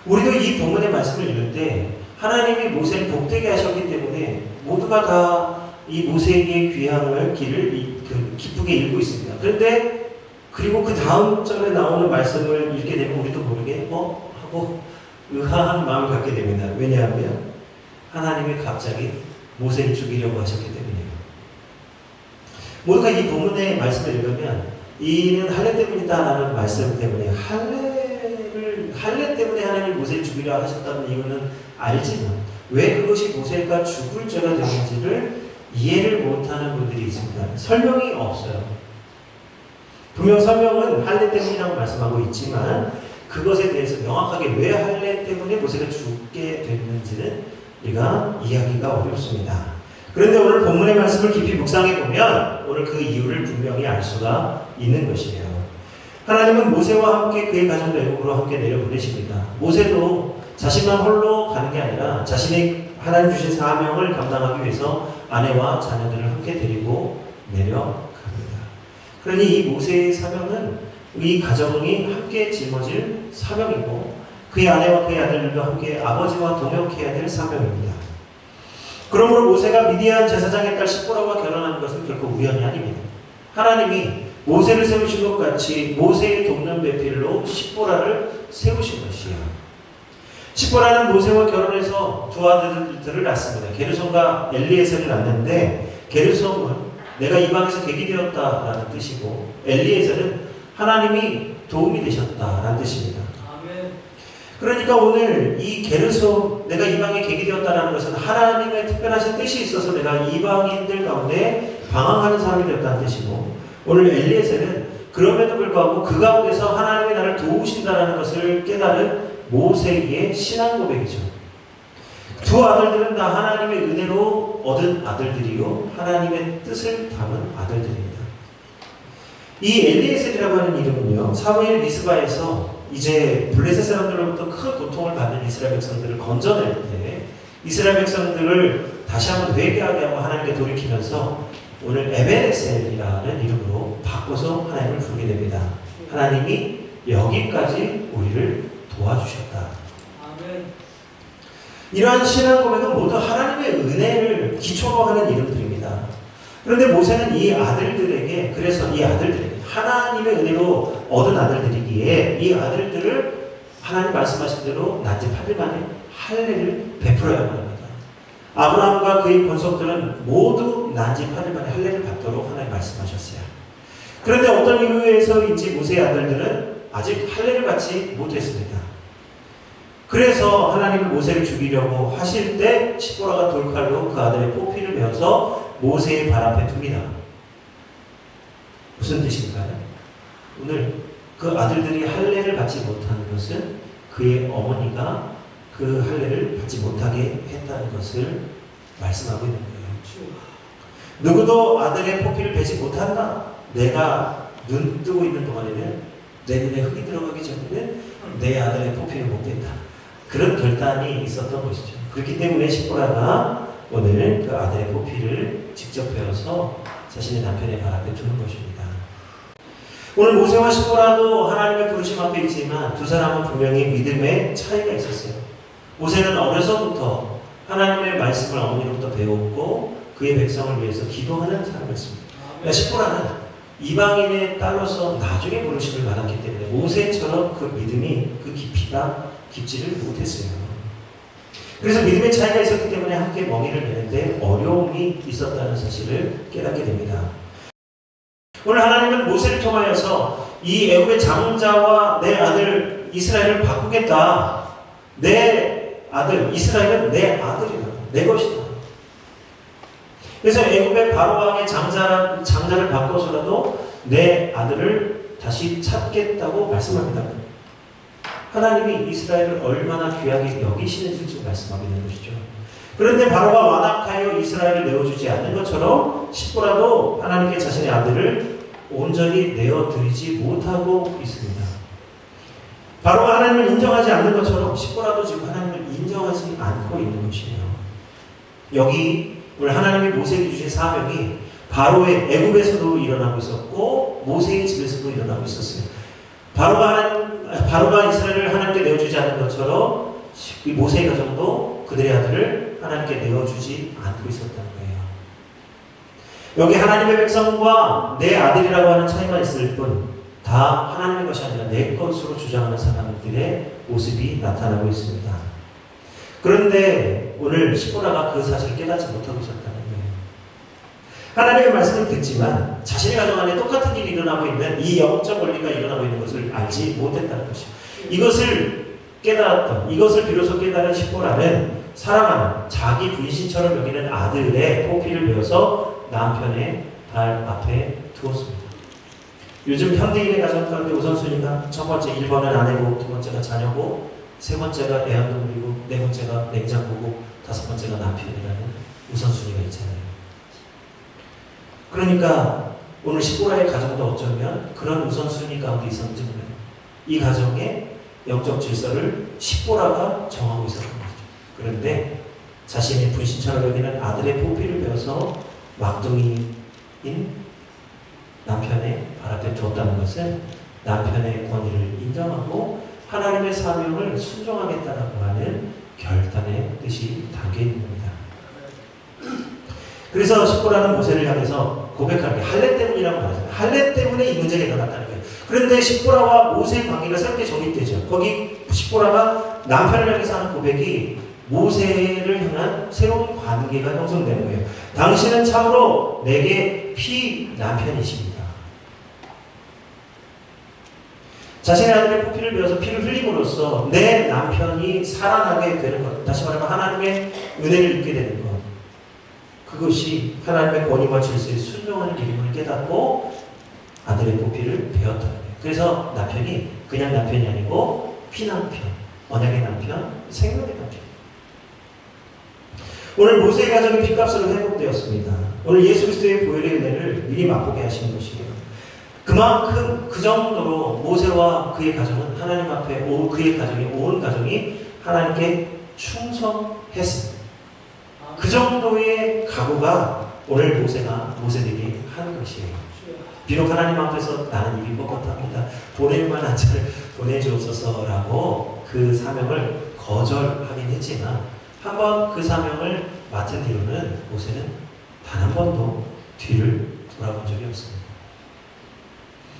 우리도 이 본문의 말씀을 읽을 때 하나님이 모세를 복되게 하셨기 때문에 모두가 다 이 모세에게 귀향을 길을 기쁘게 읽고 있습니다. 그런데 그리고 그 다음 절에 나오는 말씀을 읽게 되면 우리도 모르게 하고 의아한 마음을 갖게 됩니다. 왜냐하면 하나님이 갑자기 모세를 죽이려고 하셨기 때문이에요. 모두가 이 본문의 말씀을 읽으면 이는 할례 때문이다라는 말씀 때문에 할례 때문에 하나님이 모세를 죽이려 하셨다는 이유는 알지만 왜 그것이 모세가 죽을 죄가 되는지를 이해를 못하는 분들이 있습니다. 설명이 없어요. 분명 설명은 할례 때문이라고 말씀하고 있지만 그것에 대해서 명확하게 왜 할례 때문에 모세가 죽게 됐는지는 우리가 이해하기가 어렵습니다. 그런데 오늘 본문의 말씀을 깊이 묵상해 보면 오늘 그 이유를 분명히 알 수가 있는 것이에요. 하나님은 모세와 함께 그의 가정도 애굽으로 함께 내려보내십니다. 모세도 자신만 홀로 가는 게 아니라 자신의 하나님 주신 사명을 감당하기 위해서 아내와 자녀들을 함께 데리고 내려갑니다. 그러니 이 모세의 사명은 이 가정이 함께 짊어질 사명이고 그의 아내와 그의 아들들도 함께 아버지와 동역해야 될 사명입니다. 그러므로 모세가 미디안 제사장의 딸 시보라와 결혼하는 것은 결코 우연이 아닙니다. 하나님이 모세를 세우신 것 같이 모세의 돕는 배필로 시보라를 세우신 것이에요. 시보라는 모세와 결혼해서 두 아들들을 낳습니다. 게르솜과 엘리에셀을 낳는데 게르솜은 내가 이방에서 객이 되었다라는 뜻이고 엘리에셀은 하나님이 도움이 되셨다라는 뜻입니다. 아멘. 그러니까 오늘 이 게르솜 내가 이방에 객이 되었다라는 것은 하나님의 특별하신 뜻이 있어서 내가 이방인들 가운데 방황하는 사람이 되었다는 뜻이고 오늘 엘리에셀은 그럼에도 불구하고 그 가운데서 하나님이 나를 도우신다라는 것을 깨달은 모세의 신앙 고백이죠. 두 아들들은 다 하나님의 은혜로 얻은 아들들이요 하나님의 뜻을 담은 아들들입니다. 이 엘리에셀이라고 하는 이름은요 사무엘 미스바에서 이제 블레셋 사람들로부터 큰 고통을 받는 이스라엘 백성들을 건져낼 때 이스라엘 백성들을 다시 한번 회개하게 하고 하나님께 돌이키면서 오늘 에베네셀이라는 이름으로 바꿔서 하나님을 부르게 됩니다. 하나님이 여기까지 우리를 도와주셨다. 아멘. 이러한 신앙 고백은 모두 하나님의 은혜를 기초로 하는 이름들입니다. 그런데 모세는 이 아들들에게 하나님의 은혜로 얻은 아들들이기에 이 아들들을 하나님 말씀하신 대로 난지 8일 만에 할례를 베풀어야 합니다. 아브라함과 그의 본속들은 모두 난지 8일 만에 할례를 받도록 하나님 말씀하셨어요. 그런데 어떤 이유에서인지 모세의 아들들은 아직 할례를 받지 못했습니다. 그래서 하나님은 모세를 죽이려고 하실 때 시보라가 돌칼로 그 아들의 포피를 베어서 모세의 발 앞에 둡니다. 무슨 뜻인가요? 오늘 그 아들들이 할례를 받지 못하는 것은 그의 어머니가 그 할례를 받지 못하게 했다는 것을 말씀하고 있는 거예요. 누구도 아들의 포피를 베지 못한다. 내가 눈 뜨고 있는 동안에는 내 눈에 흙이 들어가기 전에는 내 아들의 포피를 못 뺀다. 그런 결단이 있었던 것이죠. 그렇기 때문에 시보라가 오늘 그 아들의 포피를 직접 베어서 자신의 남편의 발 앞에 두는 것입니다. 오늘 모세와 시보라도 하나님의 부르심 앞에 있지만 두 사람은 분명히 믿음의 차이가 있었어요. 모세는 어려서부터 하나님의 말씀을 어머니로부터 배웠고 그의 백성을 위해서 기도하는 사람이었습니다. 그러니까 시보라는 이방인의 딸로서 나중에 부르심을 받았기 때문에 모세처럼 그 믿음이 그 깊이가 깊지를 못했어요. 그래서 믿음의 차이가 있었기 때문에 함께 멍이를 매는데 어려움이 있었다는 사실을 깨닫게 됩니다. 오늘 하나님은 모세를 통하여서 이 애굽의 장자와 내 아들 이스라엘을 바꾸겠다. 내 아들 이스라엘은 내 아들이다. 내 것이다. 그래서 애굽의 바로왕의 장자를 바꿔서라도 내 아들을 다시 찾겠다고 말씀합니다. 하나님이 이스라엘을 얼마나 귀하게 여기시는지 지금 말씀하고 있는 것이죠. 그런데 바로가 완악하여 이스라엘을 내어주지 않는 것처럼 시보라도 하나님께 자신의 아들을 온전히 내어드리지 못하고 있습니다. 바로가 하나님을 인정하지 않는 것처럼 시보라도 지금 하나님을 인정하지 않고 있는 것이에요. 여기 오늘 하나님이 모세에게 주신 사명이 바로의 애굽에서도 일어나고 있었고 모세의 집에서도 일어나고 있었어요. 바로가 바로가 이스라엘을 하나님께 내어주지 않은 것처럼 이 모세의 가정도 그들의 아들을 하나님께 내어주지 않고 있었다는 거예요. 여기 하나님의 백성과 내 아들이라고 하는 차이만 있을 뿐 다 하나님의 것이 아니라 내 것으로 주장하는 사람들의 모습이 나타나고 있습니다. 그런데 오늘 시보라가 그 사실을 깨닫지 못하고 있었다는 거예요. 하나님의 말씀을 듣지만 자신의 가정 안에 똑같은 일이 일어나고 있는 이 영적 원리가 일어나고 있는 것을 알지 못했다는 것이죠. 이것을 깨달았던, 이것을 비로소 깨달은 시보라는 사랑하는 자기 분신처럼 여기는 아들의 포피를 베어서 남편의 발 앞에 두었습니다. 요즘 현대인의 가정 가운데 우선순위가 첫 번째 1번은 아내고, 두 번째가 자녀고, 세 번째가 애완동물이고, 네 번째가 냉장고고, 다섯 번째가 남편이라는 우선순위가 있잖아요. 그러니까 오늘 시보라의 가정도 어쩌면 그런 우선순위 가운데 있었는지 몰라요. 이 가정의 영적 질서를 시보라가 정하고 있었던 거죠. 그런데 자신의 분신처럼 여기는 아들의 포피를 베어서 막둥이인 남편의 발 앞에 두었다는 것은 남편의 권위를 인정하고 하나님의 사명을 순종하겠다라고 하는 결단의 뜻이 담겨 있는 겁니다. 그래서 시보라는 모세를 향해서 고백하는 게 할례 때문이라고 말하잖아요. 할례 때문에 이 문제가 일어났다는 거예요. 그런데 시보라와 모세의 관계가 새롭게 정립되죠. 거기 시보라가 남편을 향해서 하는 고백이 모세를 향한 새로운 관계가 형성되는 거예요. 당신은 참으로 내게 피 남편이십니다. 자신의 아들의 포피를 베어서 피를 흘림으로써 내 남편이 살아나게 되는 것, 다시 말하면 하나님의 은혜를 입게 되는 것, 그것이 하나님의 권위와 질서에 순종하는 일임을 깨닫고 아들의 포피를 베었다는 거예요. 그래서 남편이 그냥 남편이 아니고 피남편, 언약의 남편, 생명의 남편. 오늘 모세의 가정의 피값으로 회복되었습니다. 오늘 예수 그리스도의 보혈의 은혜를 미리 맛보게 하시는 것이에요. 그만큼 그 정도로 모세와 그의 가정은 하나님 앞에 그의 가정이 온 가정이 하나님께 충성했습니다. 그 정도의 각오가 오늘 모세에게 하는 것이에요. 비록 하나님 앞에서 나는 입이 뻣뻣합니다. 보낼 만한 자를 보내주옵소서라고 그 사명을 거절하긴 했지만 한번 그 사명을 맡은 뒤로는 모세는 단 한 번도 뒤를 돌아본 적이 없습니다.